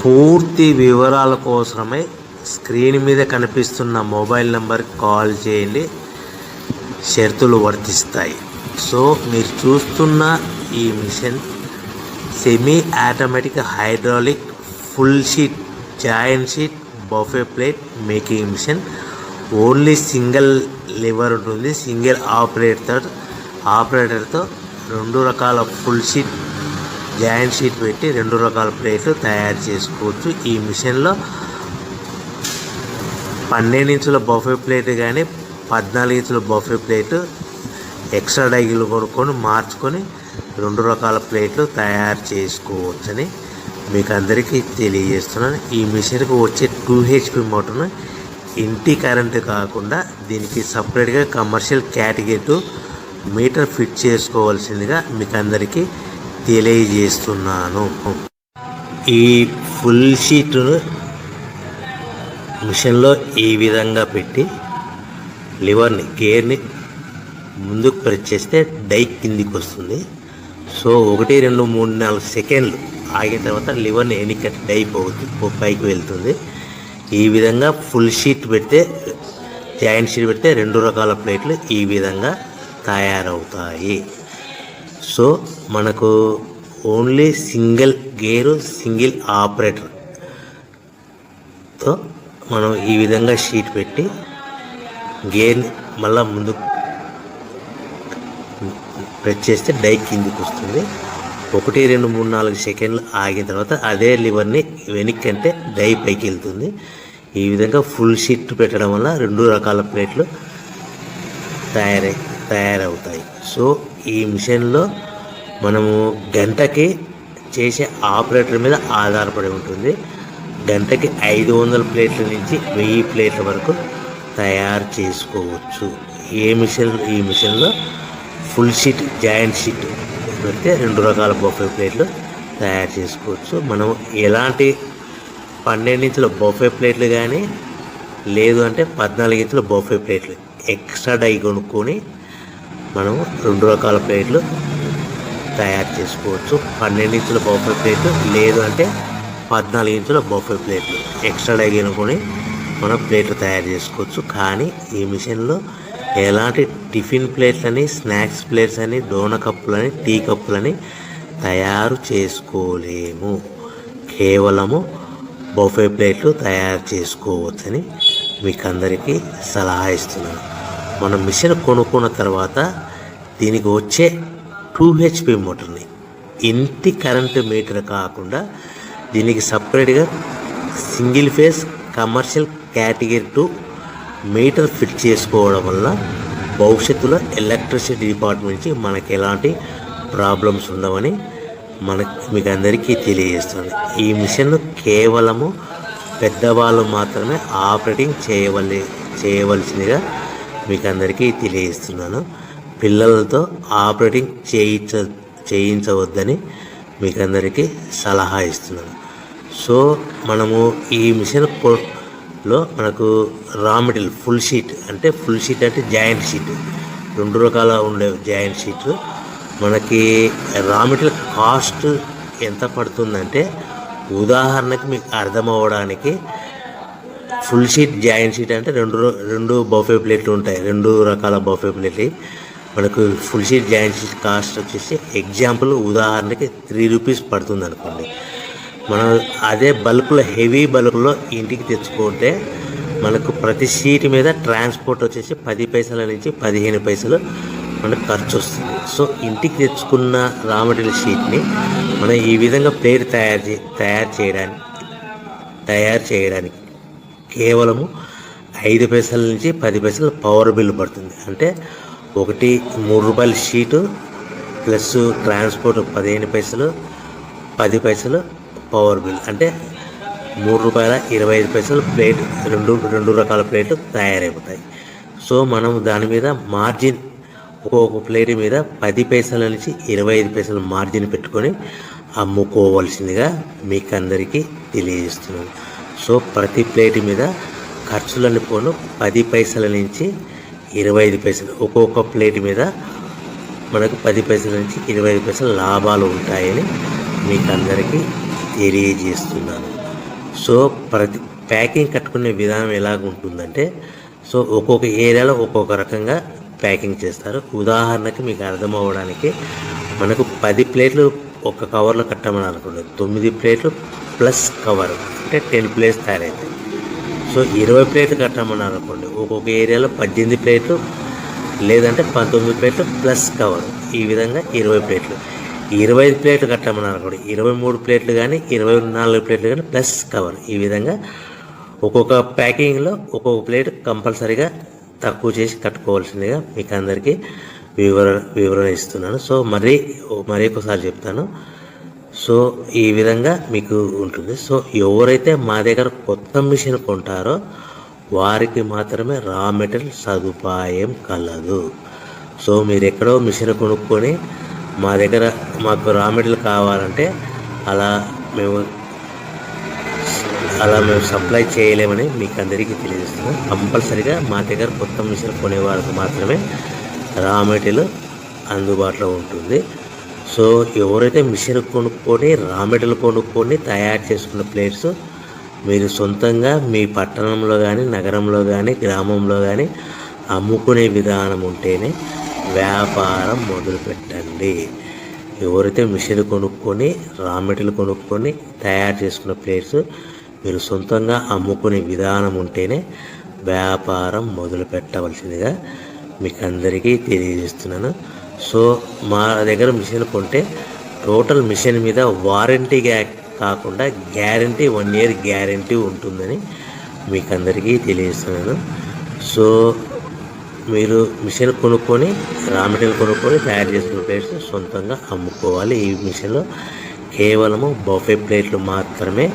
పూర్తి వివరాల కోసమై స్క్రీన్ మీద కనిపిస్తున్న మొబైల్ నెంబర్కి కాల్ చేయండి, షరతులు వర్తిస్తాయి. సో మీరు చూస్తున్న ఈ machine semi automatic hydraulic full sheet joint sheet buffet plate making machine. Only single lever ఉంటుంది. సింగిల్ ఆపరేటర్తో 2 రకాల ఫుల్ షీట్ జాయింట్ షీట్ పెట్టి 2 రకాల ప్లేట్లు తయారు చేసుకోవచ్చు. ఈ మిషన్లో 12 ఇంచుల బఫే ప్లేట్ కానీ 14 ఇంచుల బఫే ప్లేట్ ఎక్స్ట్రా డైలు కొనుక్కొని మార్చుకొని 2 రకాల ప్లేట్లు తయారు చేసుకోవచ్చని మీకు అందరికీ తెలియజేస్తున్నాను. ఈ మిషన్కి వచ్చే 2 HP మోటార్ను ఇంటి కరెంటు కాకుండా దీనికి సపరేట్గా కమర్షియల్ కేటగిరీ 2 మీటర్ ఫిట్ చేసుకోవాల్సిందిగా మీకు అందరికీ తెలియజేస్తున్నాను. ఈ ఫుల్ షీట్ను మిషన్లో ఈ విధంగా పెట్టి గేర్ని ముందుకు ప్రెస్ చేస్తే డై కిందికి వస్తుంది. సో 1 2 3 4 సెకండ్లు ఆగిన తర్వాత లివర్ని ఎన్నికట్టి డై పైకి వెళ్తుంది. ఈ విధంగా ఫుల్ షీట్ పెడితే జాయింట్ షీట్ పెడితే 2 రకాల ప్లేట్లు ఈ విధంగా తయారవుతాయి. సో మనకు ఓన్లీ సింగిల్ గేరు సింగిల్ ఆపరేటర్తో మనం ఈ విధంగా షీట్ పెట్టి గేర్ని మళ్ళీ ముందుకు ప్రెస్ చేస్తే డై కిందికి వస్తుంది. 1 2 3 4 సెకండ్లు ఆగిన తర్వాత అదే లివర్ని వెనక్కి అంటే డై పైకి వెళ్తుంది. ఈ విధంగా ఫుల్ షీట్ పెట్టడం వల్ల 2 రకాల ప్లేట్లు తయారవుతాయి. సో ఈ మిషన్లో మనము గంటకి చేసే ఆపరేటర్ మీద ఆధారపడి ఉంటుంది. గంటకి 500 ప్లేట్ల నుంచి 1000 ప్లేట్ల వరకు తయారు చేసుకోవచ్చు. ఈ మిషన్లో ఫుల్ షీట్ జాయింట్ షీట్ పెడితే 2 రకాల బఫే ప్లేట్లు తయారు చేసుకోవచ్చు. మనం ఎలాంటి 12 ఇంచుల బఫే ప్లేట్లు కానీ లేదు అంటే 14 ఇంచుల బఫే ప్లేట్లు ఎక్స్ట్రా డై కొనుక్కొని మనం 2 రకాల ప్లేట్లు తయారు చేసుకోవచ్చు. 12 ఇంచుల బఫే ప్లేట్లు లేదు అంటే 14 ఇంచుల బఫే ప్లేట్లు ఎక్స్ట్రా డై కొనుక్కొని మనం ప్లేట్లు తయారు చేసుకోవచ్చు. కానీ ఈ మిషన్లో ఎలాంటి టిఫిన్ ప్లేట్లని, స్నాక్స్ ప్లేట్స్ అని, డోనా కప్పులని, టీ కప్పులని తయారు చేసుకోలేము. కేవలము బఫే ప్లేట్లు తయారు చేసుకోవచ్చని మీకు అందరికీ సలహా ఇస్తున్నాను. మనం మిషన్ కొనుక్కున్న తర్వాత దీనికి వచ్చే 2 HP మోటార్ని ఇంటి కరెంటు మీటర్ కాకుండా దీనికి సపరేట్గా single phase commercial category 2 metre fit చేసుకోవడం వల్ల భవిష్యత్తులో ఎలక్ట్రిసిటీ డిపార్ట్మెంట్ నుంచి మనకి ఎలాంటి ప్రాబ్లమ్స్ ఉండవని మీకు అందరికీ తెలియజేస్తుంది. ఈ మిషన్ కేవలము పెద్దవాళ్ళు మాత్రమే ఆపరేటింగ్ చేయవలసిందిగా మీకు అందరికీ తెలియజేస్తున్నాను. పిల్లలతో ఆపరేటింగ్ చేయించవద్దని మీకు అందరికీ సలహా ఇస్తున్నాను. సో మనము ఈ మిషన్లో మనకు రా మెటీరియల్ ఫుల్ షీట్ అంటే జాయింట్ షీట్ 2 రకాల ఉండే జాయింట్ షీట్ మనకి రా మెటీరియల్ కాస్ట్ ఎంత పడుతుందంటే ఉదాహరణకి మీకు అర్థం అవ్వడానికి ఫుల్ షీట్ జాయింట్ షీట్ అంటే 2 బఫే ప్లేట్లు ఉంటాయి. 2 రకాల బఫే ప్లేట్లు మనకు full sheet joint sheet cost వచ్చేసి ఎగ్జాంపుల్ ఉదాహరణకి 3 రూపీస్ పడుతుంది అనుకోండి. మనం అదే బల్క్లో హెవీ బల్క్లో ఇంటికి తెచ్చుకుంటే మనకు ప్రతి షీట్ మీద ట్రాన్స్పోర్ట్ వచ్చేసి 10 పైసల నుంచి 15 పైసలు మనకు ఖర్చు వస్తుంది. సో ఇంటికి తెచ్చుకున్న రా మెటీరియల్ షీట్ని మనం ఈ విధంగా ప్లేట్ తయారు చేయడానికి కేవలము 5 పైసల నుంచి 10 పైసలు పవర్ బిల్ పడుతుంది. అంటే 3 రూపాయల షీటు ప్లస్ ట్రాన్స్పోర్ట్ 15 పైసలు 10 పైసలు పవర్ బిల్ అంటే 3 రూపాయల 25 పైసలు ప్లేట్ 2 రకాల ప్లేట్లు తయారైపోతాయి. సో మనం దాని మీద మార్జిన్ ఒక్కొక్క ప్లేట్ మీద 10 పైసల నుంచి 25 పైసలు మార్జిన్ పెట్టుకొని అమ్ముకోవాల్సిందిగా మీకు అందరికీ తెలియజేస్తున్నాను. సో ప్రతి ప్లేట్ మీద ఖర్చులన్నీ పోను 10 పైసల నుంచి 25 పైసలు ఒక్కొక్క ప్లేట్ మీద మనకు 10 పైసల నుంచి 25 పైసలు లాభాలు ఉంటాయని మీకు అందరికీ తెలియజేస్తున్నాను. సో ప్రతి ప్యాకింగ్ కట్టుకునే విధానం ఎలాగ ఉంటుందంటే, సో ఒక్కొక్క ఏరియాలో ఒక్కొక్క రకంగా ప్యాకింగ్ చేస్తారు. ఉదాహరణకి మీకు అర్థం అవ్వడానికి, మనకు 10 ప్లేట్లు ఒక కవర్లో కట్టమని అనుకోండి, 9 ప్లేట్లు ప్లస్ కవర్ అంటే 10 ప్లేట్స్ తయారవుతాయి. సో 20 ప్లేట్లు కట్టమని అనుకోండి, ఒక్కొక్క ఏరియాలో 18 ప్లేట్లు లేదంటే 19 ప్లేట్లు ప్లస్ కవర్, ఈ విధంగా 20 ప్లేట్లు. 25 ప్లేట్లు కట్టమని అనుకోండి, 23 ప్లేట్లు కానీ 24 ప్లేట్లు కానీ ప్లస్ కవర్, ఈ విధంగా ఒక్కొక్క ప్యాకింగ్లో ఒక్కొక్క ప్లేట్ కంపల్సరీగా తక్కువ చేసి కట్టుకోవాల్సిందిగా మీకు అందరికీ వివరణ ఇస్తున్నాను. సో మరి ఒకసారి చెప్తాను. సో ఈ విధంగా మీకు ఉంటుంది. సో ఎవరైతే మా దగ్గర కొత్త మిషన్ కొంటారో వారికి మాత్రమే రా మెటీరియల్ సదుపాయం కలదు. సో మీరు ఎక్కడో మిషన్ కొనుక్కొని మా దగ్గర మాకు రా మెటీరియల్ కావాలంటే అలా మేము సప్లై చేయలేమని మీకు అందరికీ తెలియజేస్తున్నాం. కంపల్సరీగా మా దగ్గర కొత్త మిషన్ కొనే వారికి మాత్రమే రా మెటీరియల్ అందుబాటులో ఉంటుంది. సో ఎవరైతే మిషన్ కొనుక్కొని రా మెటీరియల్ కొనుక్కొని తయారు చేసుకున్న ప్లేట్స్ మీరు సొంతంగా మీ పట్టణంలో కానీ నగరంలో కానీ గ్రామంలో కానీ అమ్ముకునే విధానం ఉంటేనే వ్యాపారం మొదలుపెట్టండి. ఎవరైతే మిషన్ కొనుక్కొని రా మెటీరియల్ కొనుక్కొని తయారు చేసుకున్న ప్లేట్స్ మీరు సొంతంగా అమ్ముకునే విధానం ఉంటేనే వ్యాపారం మొదలు పెట్టవలసిందిగా మీకు అందరికీ తెలియజేస్తున్నాను. సో మా దగ్గర మిషన్ కొంటే టోటల్ మిషన్ మీద వారంటీ కాకుండా గ్యారంటీ 1 year గ్యారంటీ ఉంటుందని మీకు అందరికీ తెలియజేస్తున్నాను. సో మీరు మిషన్ కొనుక్కొని రా మెటీరియల్ కొనుక్కొని తయారు చేసుకున్న ప్లేట్స్ సొంతంగా అమ్ముకోవాలి. ఈ మిషన్లో కేవలము బఫే ప్లేట్లు మాత్రమే